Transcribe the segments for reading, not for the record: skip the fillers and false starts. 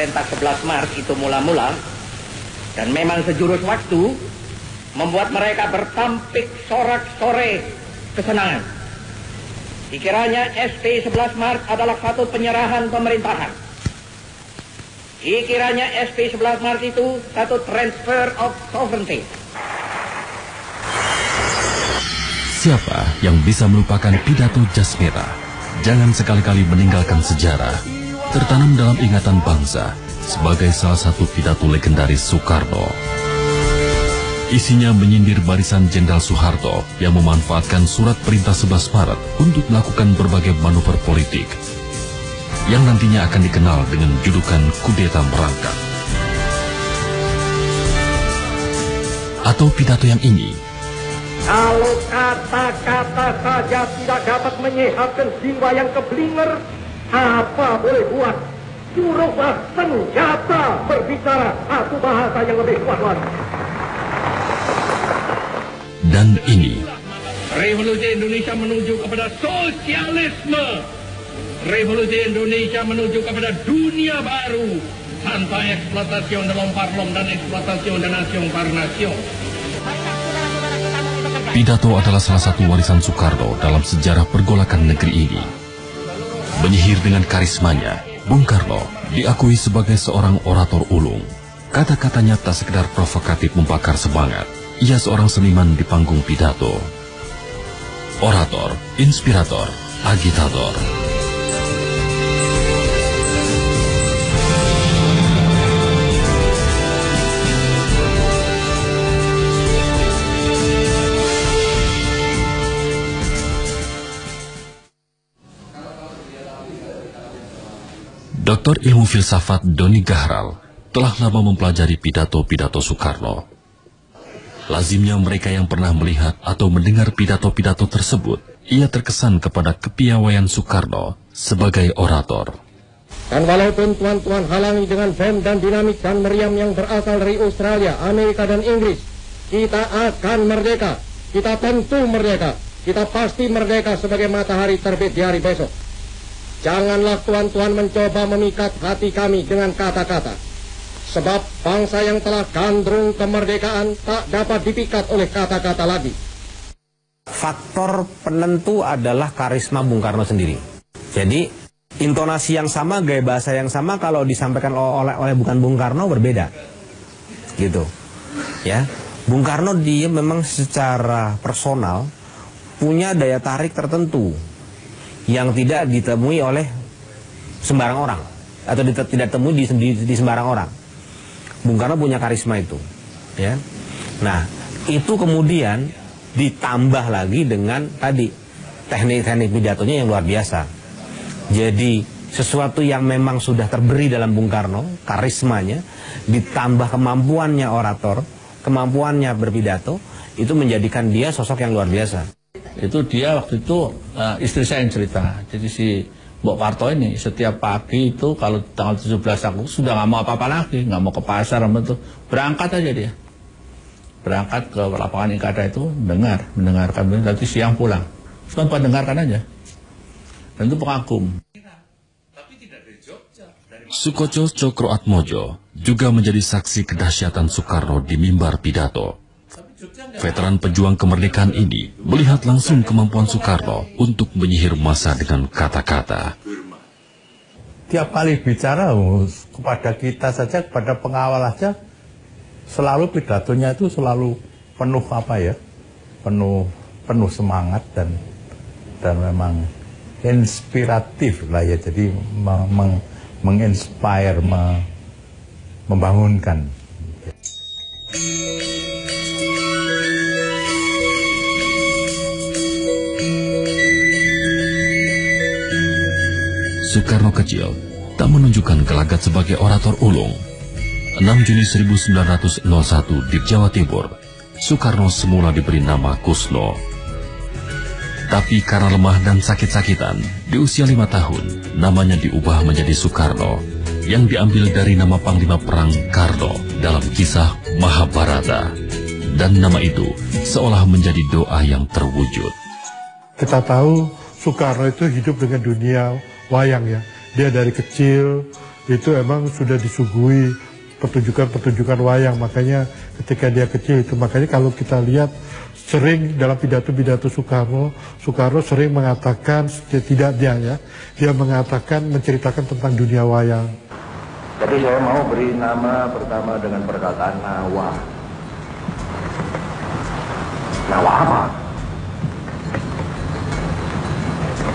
pemerintah 11 Maret itu mula-mula, dan memang sejurus waktu, membuat mereka bertampik sorak-sore kesenangan. Dikiranya SP 11 Maret adalah satu penyerahan pemerintahan. Dikiranya SP 11 Maret itu satu transfer of sovereignty. Siapa yang bisa melupakan pidato jas merah? Jangan sekali-kali meninggalkan sejarah. Tertanam dalam ingatan bangsa sebagai salah satu pidato legendaris Soekarno. Isinya menyindir barisan Jenderal Soeharto yang memanfaatkan surat perintah 11 Maret untuk melakukan berbagai manuver politik yang nantinya akan dikenal dengan julukan kudeta merangkak. Atau pidato yang ini, kalau kata-kata saja tidak dapat menyehatkan jiwa yang keblinger, apa boleh buat? Suruhlah senjata berbicara satu bahasa yang lebih kuat lagi. Dan ini, revolusi Indonesia menuju kepada sosialisme. Revolusi Indonesia menuju kepada dunia baru tanpa eksploitasi de l'homme dan eksploitasi de nation par nation. pidato adalah salah satu warisan Soekarno dalam sejarah pergolakan negeri ini. Menyihir dengan karismanya, Bung Karno diakui sebagai seorang orator ulung. Kata-katanya tak sekedar provokatif membakar semangat. Ia seorang seniman di panggung pidato. Orator, inspirator, agitator. Doktor Ilmu Filsafat Doni Gahral telah lama mempelajari pidato-pidato Soekarno. Lazimnya mereka yang pernah melihat atau mendengar pidato-pidato tersebut, ia terkesan kepada kepiawaian Soekarno sebagai orator. Dan walaupun tuan-tuan halangi dengan bom dan dinamit dan meriam yang berasal dari Australia, Amerika dan Inggris, kita akan merdeka. Kita tentu merdeka. Kita pasti merdeka sebagai matahari terbit di hari besok. Janganlah tuan-tuan mencoba memikat hati kami dengan kata-kata. Sebab bangsa yang telah gandrung kemerdekaan tak dapat dipikat oleh kata-kata lagi. Faktor penentu adalah karisma Bung Karno sendiri. Jadi intonasi yang sama, gaya bahasa yang sama kalau disampaikan oleh bukan Bung Karno berbeda. Gitu. Ya. Bung Karno dia memang secara personal punya daya tarik tertentu yang tidak ditemui oleh sembarang orang atau tidak temui di sembarang orang. Bung Karno punya karisma itu, ya. Nah, itu kemudian ditambah lagi dengan tadi teknik-teknik pidatonya yang luar biasa. Jadi sesuatu yang memang sudah terberi dalam Bung Karno, karismanya, ditambah kemampuannya orator, kemampuannya berpidato, itu menjadikan dia sosok yang luar biasa. Itu dia waktu itu istri saya yang cerita. Jadi si Mbok Parto ini setiap pagi itu kalau tanggal 17 Agustus sudah nggak mau apa-apa lagi, nggak mau ke pasar, berangkat aja dia. Berangkat ke lapangan Ikada itu mendengarkan, nanti siang pulang. Cuma mendengarkan aja. Dan itu pengagum. Sukoco Cokroatmojo juga menjadi saksi kedahsyatan Soekarno di mimbar pidato. Veteran pejuang kemerdekaan ini melihat langsung kemampuan Soekarno untuk menyihir massa dengan kata-kata. Tiap kali bicara kepada kita saja, kepada pengawal saja, selalu pidatonya itu selalu penuh penuh semangat dan memang inspiratif lah ya. Jadi menginspire, membangunkan. Soekarno kecil tak menunjukkan gelagat sebagai orator ulung. 6 Juni 1901 di Jawa Timur, Soekarno semula diberi nama Kusno. Tapi karena lemah dan sakit-sakitan, di usia 5 tahun, namanya diubah menjadi Soekarno, yang diambil dari nama Panglima Perang Karno dalam kisah Mahabharata. Dan nama itu seolah menjadi doa yang terwujud. Kita tahu Soekarno itu hidup dengan dunia wayang ya. Dia dari kecil itu emang sudah disuguhi pertunjukan-pertunjukan wayang. Makanya ketika dia kecil itu, makanya kalau kita lihat sering dalam pidato-pidato Soekarno sering mengatakan, tidak dia mengatakan, menceritakan tentang dunia wayang. Jadi saya mau beri nama pertama dengan perkataan Nawa. Nawa apa?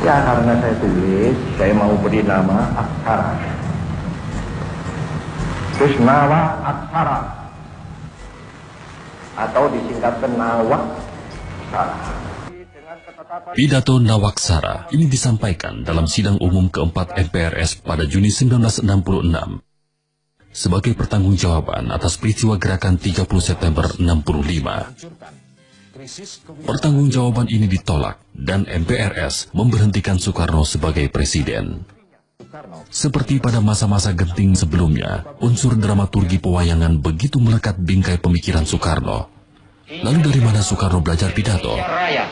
Ya karena saya tulis, saya mau beri nama Aksara. Terus Nawa Aksara, atau disingkatkan Nawak. Pidato Nawaksara ini disampaikan dalam sidang umum keempat MPRS pada Juni 1966 sebagai pertanggungjawaban atas peristiwa gerakan 30 September 65. Pertanggungjawaban ini ditolak dan MPRS memberhentikan Soekarno sebagai presiden. Seperti pada masa-masa genting sebelumnya, unsur dramaturgi pewayangan begitu melekat bingkai pemikiran Soekarno. Lalu dari mana Soekarno belajar pidato? Raya,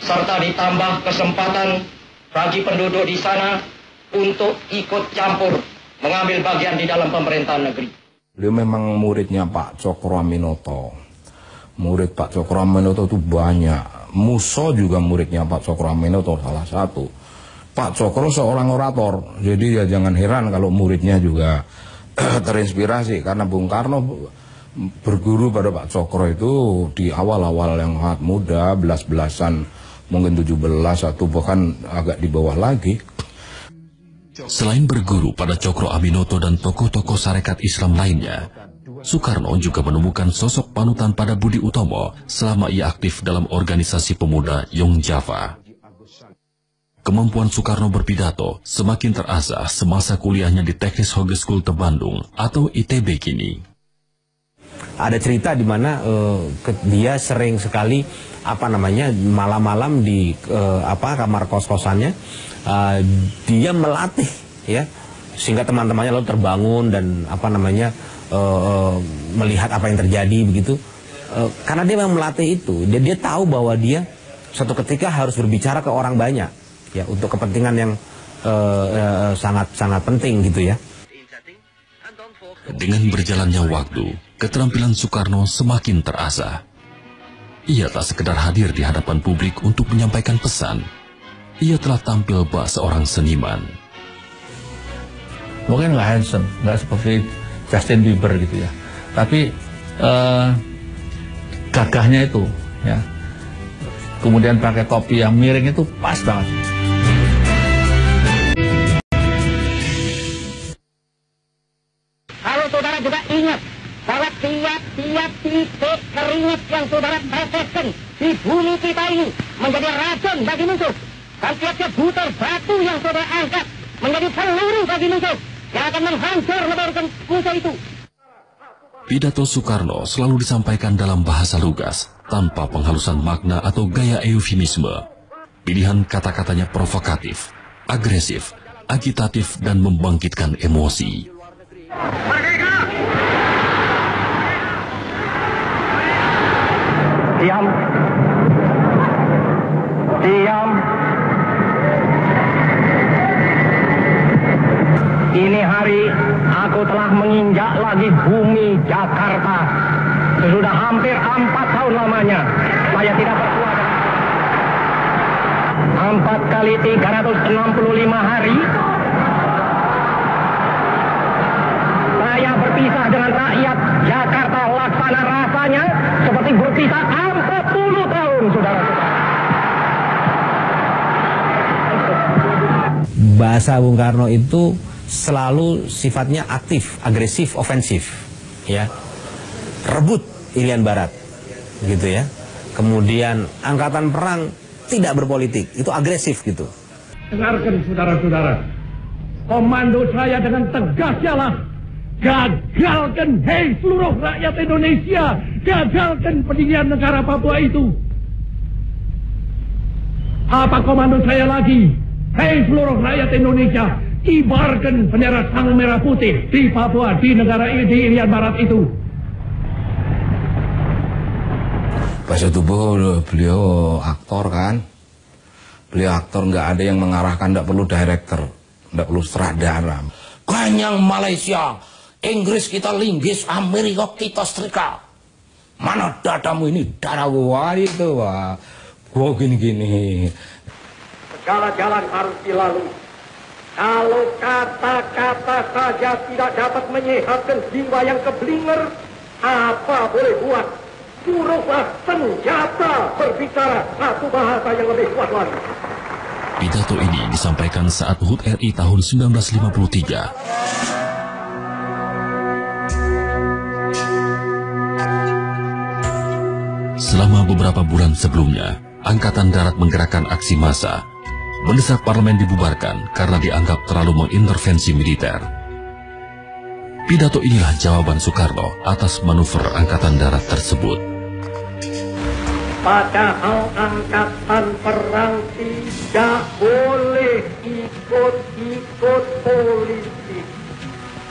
serta ditambah kesempatan bagi penduduk di sana untuk ikut campur mengambil bagian di dalam pemerintahan negeri. Beliau memang muridnya Pak Cokro Aminoto. Murid Pak Cokro Aminoto itu banyak. Muso juga muridnya Pak Cokro Aminoto salah satu. Pak Cokro seorang orator, jadi ya jangan heran kalau muridnya juga terinspirasi, karena Bung Karno berguru pada Pak Cokro itu di awal-awal yang sangat muda, belas-belasan, mungkin 17 atau bahkan agak di bawah lagi. Selain berguru pada Cokro Aminoto dan tokoh-tokoh Sarekat Islam lainnya, Soekarno juga menemukan sosok panutan pada Budi Utomo selama ia aktif dalam organisasi pemuda Young Java. Kemampuan Soekarno berpidato semakin terasah semasa kuliahnya di Teknis Hogeschool Bandung atau ITB kini. Ada cerita di mana dia sering sekali malam-malam di kamar kos-kosannya dia melatih ya, sehingga teman-temannya lalu terbangun dan melihat apa yang terjadi begitu. Karena dia memang melatih itu, dia tahu bahwa dia suatu ketika harus berbicara ke orang banyak ya, untuk kepentingan yang sangat penting gitu ya. Dengan berjalannya waktu, keterampilan Soekarno semakin terasah. Ia tak sekedar hadir di hadapan publik untuk menyampaikan pesan. Ia telah tampil bak seorang seniman. Mungkin nggak handsome, nggak seperti Justin Bieber gitu ya. Tapi gagahnya itu ya. Kemudian pakai topi yang miring itu pas banget. Kalau saudara juga ingat bahwa tiap-tiap titik keringat yang saudara teteskan di bumi kita ini menjadi racun bagi musuh. Dan tiap-tiap butir batu yang saudara angkat menjadi peluru bagi musuh yang akan menghancur lebarkan musuh itu. Pidato Soekarno selalu disampaikan dalam bahasa lugas, tanpa penghalusan makna atau gaya eufemisme. Pilihan kata-katanya provokatif, agresif, agitatif, dan membangkitkan emosi. Diam. Diam. Ini hari aku telah menginjak lagi bumi Jakarta. Sudah hampir 4 tahun lamanya saya tidak bersuara. 4 kali 365 hari saya berpisah dengan rakyat Jakarta, laksana rasanya seperti berpisah 40 tahun, saudara-saudara. Bahasa Bung Karno itu selalu sifatnya aktif, agresif, ofensif, ya. Rebut Irian Barat, gitu ya. Kemudian angkatan perang tidak berpolitik, itu agresif gitu. Dengarkan saudara-saudara, komando saya dengan tegas ialah gagalkan, hei seluruh rakyat Indonesia, gagalkan pendirian negara Papua itu. Apa komando saya lagi? Hei seluruh rakyat Indonesia, kibarkan bendera sang merah putih di Papua, di negara ini, di Irian Barat itu. Pas itu beliau aktor kan. Beliau aktor, nggak ada yang mengarahkan, nggak perlu director, nggak perlu sutradara. Ganyang Malaysia, Inggris kita linggis, Amerika kita setrika. Mana dadamu ini, darah gua itu, wah. Gua gini-gini. Segala jalan harus dilalui. Kalau kata-kata saja tidak dapat menyehatkan jiwa yang keblinger, apa boleh buat? Suruhlah senjata berbicara satu bahasa yang lebih kuat lagi. Pidato ini disampaikan saat HUT RI tahun 1953. Selama beberapa bulan sebelumnya, Angkatan Darat menggerakkan aksi massa, mendesak parlemen dibubarkan karena dianggap terlalu mengintervensi militer. Pidato inilah jawaban Soekarno atas manuver Angkatan Darat tersebut. Padahal angkatan perang tidak boleh ikut-ikut politik.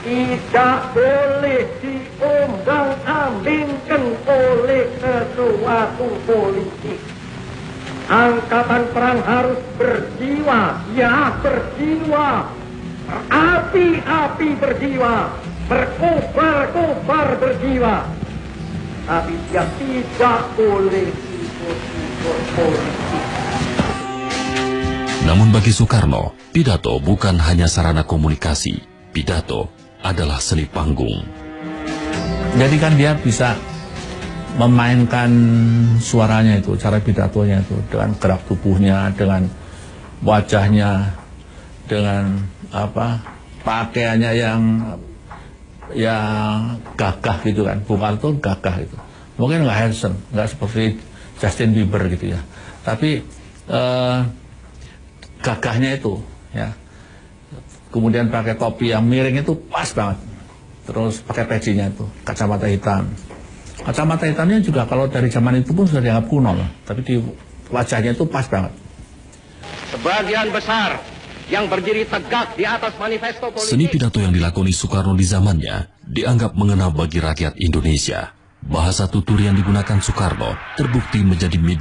Tidak boleh diombang-ambingkan oleh sesuatu politik. Angkatan perang harus berjiwa, ya berjiwa, berapi-api berjiwa, berkobar-kobar berjiwa. Tapi dia tidak boleh ikut-ikut politik. Namun bagi Soekarno, pidato bukan hanya sarana komunikasi. Pidato adalah seni panggung. Jadi kan dia bisa memainkan suaranya itu, cara pidatonya itu, dengan gerak tubuhnya, dengan wajahnya, dengan pakaiannya yang gagah gitu kan. Bung Karno gagah itu. Mungkin nggak handsome, nggak seperti Justin Bieber gitu ya. Tapi gagahnya itu ya. Kemudian pakai topi yang miring itu pas banget. Terus pakai pecinya itu, kacamata hitam. Kacamata hitamnya juga kalau dari zaman itu pun sudah dianggap kuno loh. Tapi di wajahnya itu pas banget. Sebagian besar yang berdiri tegak di atas manifesto politik. Seni pidato yang dilakoni Soekarno di zamannya dianggap mengena bagi rakyat Indonesia. Bahasa tutur yang digunakan Soekarno terbukti menjadi media